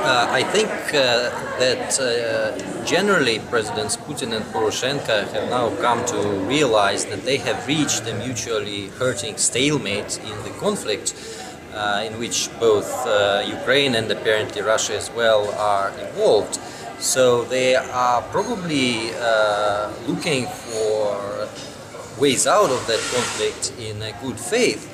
I think that generally Presidents Putin and Poroshenko have now come to realize that they have reached a mutually hurting stalemate in the conflict in which both Ukraine and apparently Russia as well are involved. So they are probably looking for ways out of that conflict in a good faith.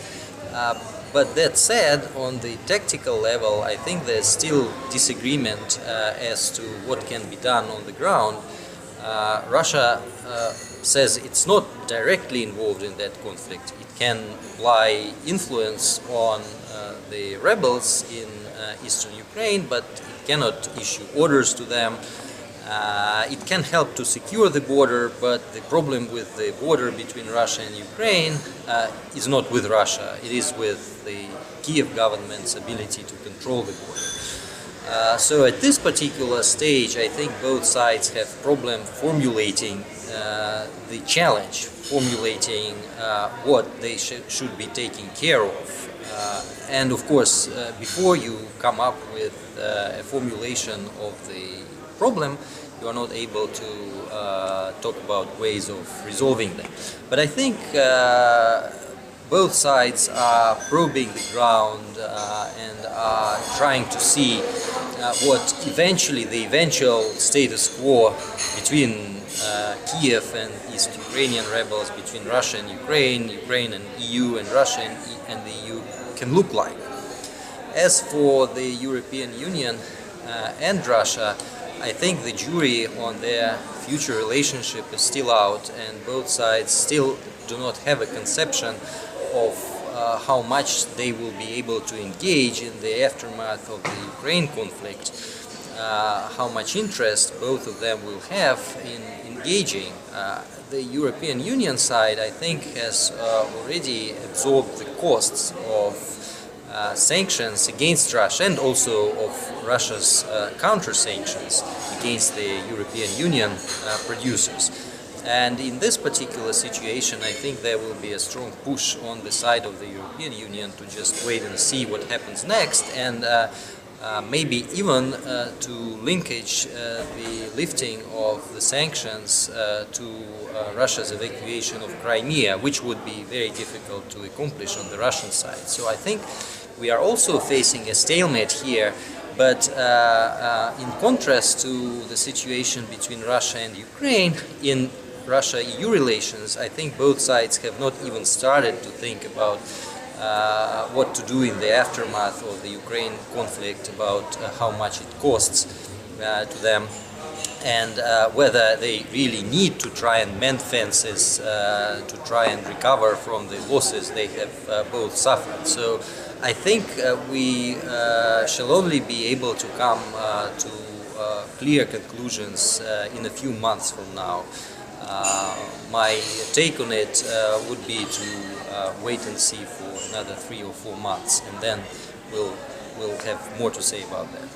But that said, on the tactical level, I think there's still disagreement as to what can be done on the ground. Russia says it's not directly involved in that conflict. It can apply influence on the rebels in eastern Ukraine, but it cannot issue orders to them. It can help to secure the border, but the problem with the border between Russia and Ukraine is not with Russia. It is with the Kiev government's ability to control the border. So at this particular stage, I think both sides have problem formulating the challenge, formulating what they should be taking care of. And of course, before you come up with a formulation of the problem, you are not able to talk about ways of resolving them. But I think both sides are probing the ground and are trying to see what the eventual status quo between Kiev and East Ukrainian rebels, between Russia and Ukraine, Ukraine and EU, and Russia and the EU can look like. As for the European Union and Russia, I think the jury on their future relationship is still out, and both sides still do not have a conception of how much they will be able to engage in the aftermath of the Ukraine conflict, how much interest both of them will have in engaging. The European Union side, I think, has already absorbed the costs of sanctions against Russia and also of Russia's counter-sanctions against the European Union producers. And in this particular situation, I think there will be a strong push on the side of the European Union to just wait and see what happens next, and maybe even to linkage the lifting of the sanctions to Russia's evacuation of Crimea, which would be very difficult to accomplish on the Russian side. So I think we are also facing a stalemate here, but in contrast to the situation between Russia and Ukraine, in Russia-EU relations, I think both sides have not even started to think about what to do in the aftermath of the Ukraine conflict, about how much it costs to them, and whether they really need to try and mend fences to try and recover from the losses they have both suffered. So I think we shall only be able to come to clear conclusions in a few months from now. My take on it would be to wait and see for another 3 or 4 months, and then we'll have more to say about that.